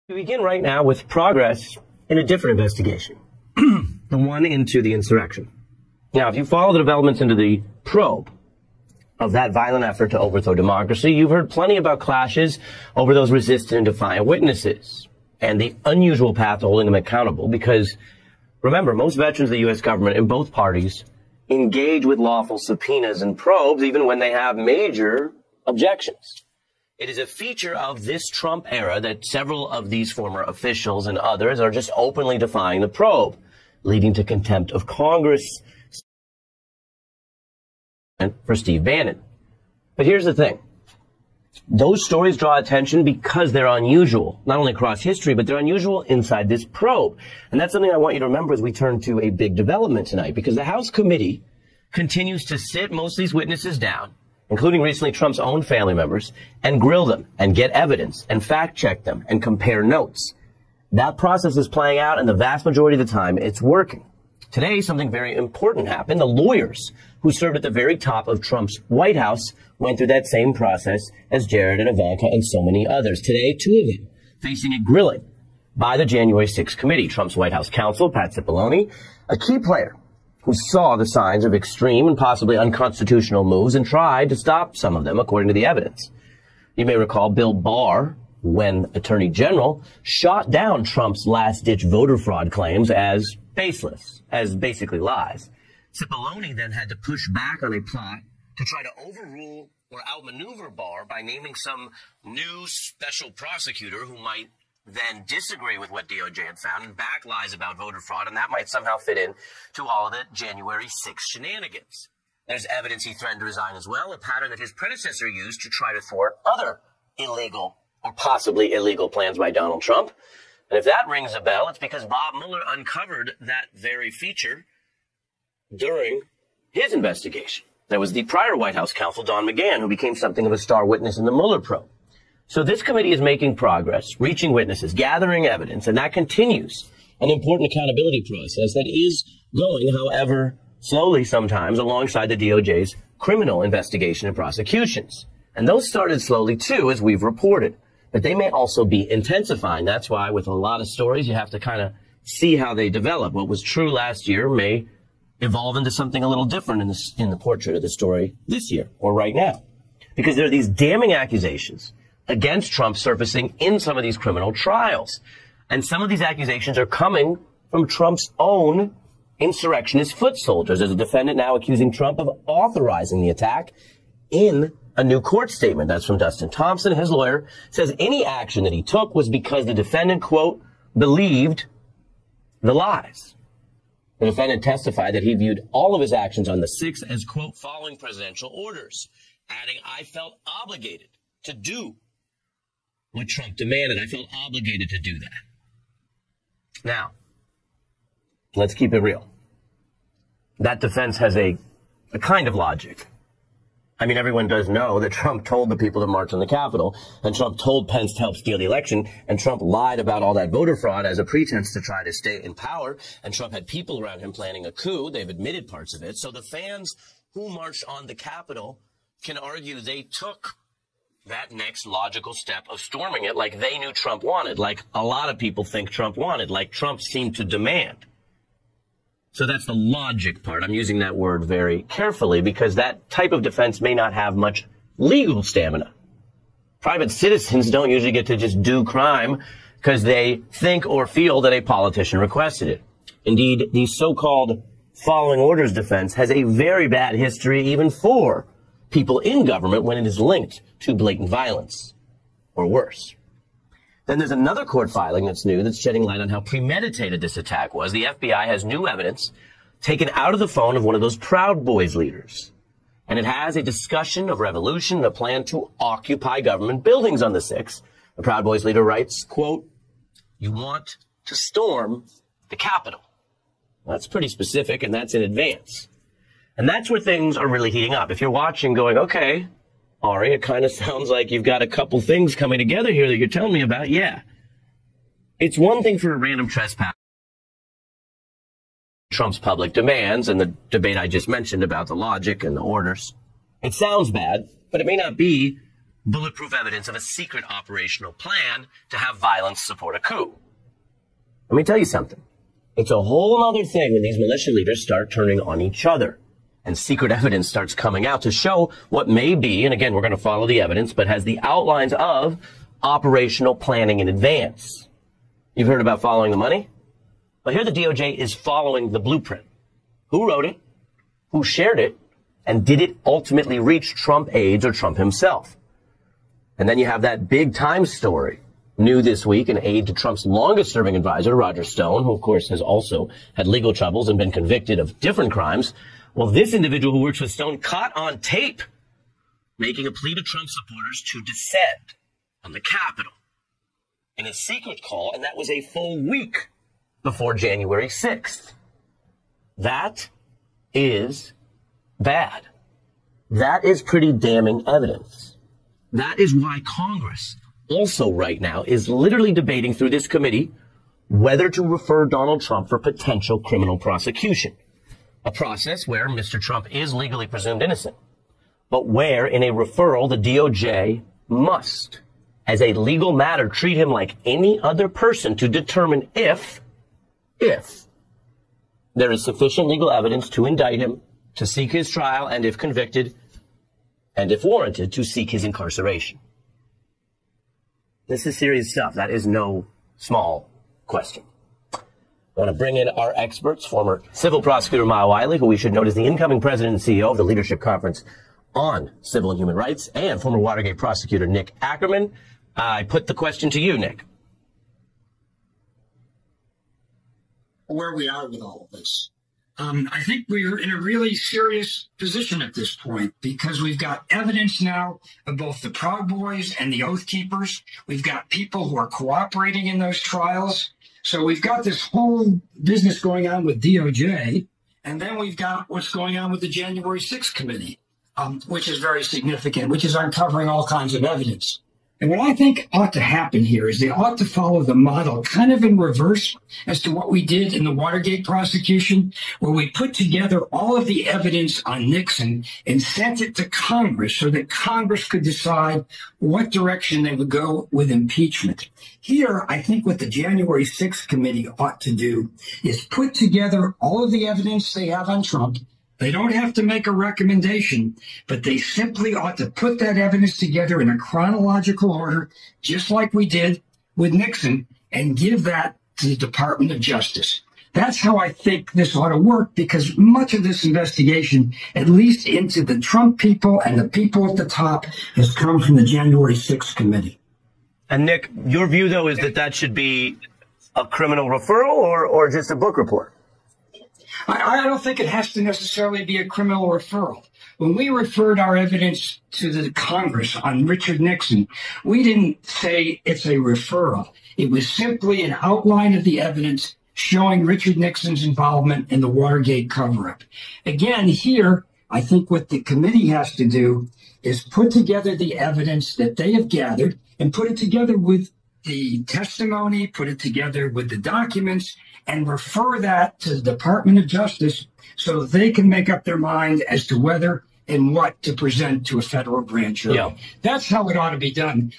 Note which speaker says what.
Speaker 1: We begin right now with progress in a different investigation, the one into the insurrection. Now, if you follow the developments into the probe of that violent effort to overthrow democracy, you've heard plenty about clashes over those resistant and defiant witnesses and the unusual path to holding them accountable because, remember, most veterans of the U.S. government in both parties engage with lawful subpoenas and probes even when they have major objections. It is a feature of this Trump era that several of these former officials and others are just openly defying the probe, leading to contempt of Congress for Steve Bannon. But here's the thing. Those stories draw attention because they're unusual, not only across history, but they're unusual inside this probe. And that's something I want you to remember as we turn to a big development tonight, because the House committee continues to sit most of these witnesses down, including recently Trump's own family members, and grill them and get evidence and fact check them and compare notes. That process is playing out, and the vast majority of the time it's working. Today, something very important happened. The lawyers who served at the very top of Trump's White House went through that same process as Jared and Ivanka and so many others. Today, two of them facing a grilling by the January 6th committee. Trump's White House counsel, Pat Cipollone, a key player who saw the signs of extreme and possibly unconstitutional moves and tried to stop some of them, according to the evidence. You may recall Bill Barr, when Attorney General, shot down Trump's last-ditch voter fraud claims as baseless, as basically lies. Cipollone then had to push back on a plot to try to overrule or outmaneuver Barr by naming some new special prosecutor who might then disagree with what DOJ had found and back lies about voter fraud, and that might somehow fit in to all of the January 6th shenanigans. There's evidence he threatened to resign as well, a pattern that his predecessor used to try to thwart other illegal or possibly illegal plans by Donald Trump. And if that rings a bell, it's because Bob Mueller uncovered that very feature during his investigation. There was the prior White House counsel, Don McGahn, who became something of a star witness in the Mueller probe. So this committee is making progress, reaching witnesses, gathering evidence, and that continues an important accountability process that is going, however, slowly sometimes alongside the DOJ's criminal investigation and prosecutions. And those started slowly too, as we've reported. But they may also be intensifying. That's why with a lot of stories, you have to kind of see how they develop. What was true last year may evolve into something a little different in the portrait of the story this year or right now. Because there are these damning accusations against Trump surfacing in some of these criminal trials. And some of these accusations are coming from Trump's own insurrectionist foot soldiers. There's a defendant now accusing Trump of authorizing the attack in a new court statement. That's from Dustin Thompson. His lawyer says any action that he took was because the defendant, quote, believed the lies. The defendant testified that he viewed all of his actions on the 6th as, quote, following presidential orders, adding, I felt obligated to do what Trump demanded. I felt obligated to do that. Now, let's keep it real. That defense has a kind of logic. I mean, everyone does know that Trump told the people to march on the Capitol, and Trump told Pence to help steal the election, and Trump lied about all that voter fraud as a pretense to try to stay in power, and Trump had people around him planning a coup. They've admitted parts of it. So the fans who marched on the Capitol can argue they took that next logical step of storming it like they knew Trump wanted, like a lot of people think Trump wanted, like Trump seemed to demand. So that's the logic part. I'm using that word very carefully because that type of defense may not have much legal stamina. Private citizens don't usually get to just do crime because they think or feel that a politician requested it. Indeed, the so-called following orders defense has a very bad history even for people in government when it is linked to blatant violence or worse. Then there's another court filing that's new that's shedding light on how premeditated this attack was. The FBI has new evidence taken out of the phone of one of those Proud Boys leaders. And it has a discussion of revolution and a plan to occupy government buildings on the 6th. The Proud Boys leader writes, quote, you want to storm the Capitol. Well, that's pretty specific, and that's in advance. And that's where things are really heating up. If you're watching going, okay, Ari, it kind of sounds like you've got a couple things coming together here that you're telling me about. Yeah. It's one thing for a random trespass. Trump's public demands and the debate I just mentioned about the logic and the orders. It sounds bad, but it may not be bulletproof evidence of a secret operational plan to have violence support a coup. Let me tell you something. It's a whole other thing when these militia leaders start turning on each other and secret evidence starts coming out to show what may be, and again, we're going to follow the evidence, but has the outlines of operational planning in advance. You've heard about following the money? Well, here the DOJ is following the blueprint. Who wrote it? Who shared it? And did it ultimately reach Trump aides or Trump himself? And then you have that big time story. New this week, an aide to Trump's longest-serving advisor, Roger Stone, who, of course, has also had legal troubles and been convicted of different crimes. Well, this individual who works with Stone caught on tape making a plea to Trump supporters to descend on the Capitol in a secret call, and that was a full week before January 6th. That is bad. That is pretty damning evidence. That is why Congress also right now is literally debating through this committee whether to refer Donald Trump for potential criminal prosecution. A process where Mr. Trump is legally presumed innocent, but where in a referral the DOJ must, as a legal matter, treat him like any other person to determine if there is sufficient legal evidence to indict him, to seek his trial, and if convicted, and if warranted, to seek his incarceration. This is serious stuff. That is no small question. I want to bring in our experts, former civil prosecutor Maya Wiley, who we should note is the incoming president and CEO of the Leadership Conference on Civil and Human Rights, and former Watergate prosecutor Nick Ackerman. I put the question to you, Nick.
Speaker 2: Where we are with all of this. I think we're in a really serious position at this point because we've got evidence now of both the Proud Boys and the Oath Keepers. We've got people who are cooperating in those trials. So we've got this whole business going on with DOJ, and then we've got what's going on with the January 6th committee, which is very significant, which is uncovering all kinds of evidence. And what I think ought to happen here is they ought to follow the model kind of in reverse as to what we did in the Watergate prosecution, where we put together all of the evidence on Nixon and sent it to Congress so that Congress could decide what direction they would go with impeachment. Here, I think what the January 6th committee ought to do is put together all of the evidence they have on Trump. They don't have to make a recommendation, but they simply ought to put that evidence together in a chronological order, just like we did with Nixon, and give that to the Department of Justice. That's how I think this ought to work, because much of this investigation, at least into the Trump people and the people at the top, has come from the January 6th committee.
Speaker 1: And Nick, your view, though, is that that should be a criminal referral or just a book report?
Speaker 2: I don't think it has to necessarily be a criminal referral. When we referred our evidence to the Congress on Richard Nixon, we didn't say it's a referral. It was simply an outline of the evidence showing Richard Nixon's involvement in the Watergate cover-up. Again, here, I think what the committee has to do is put together the evidence that they have gathered and put it together with the testimony, put it together with the documents, and refer that to the Department of Justice so that they can make up their mind as to whether and what to present to a federal grand jury.
Speaker 1: Yeah.
Speaker 2: That's how it ought to be done.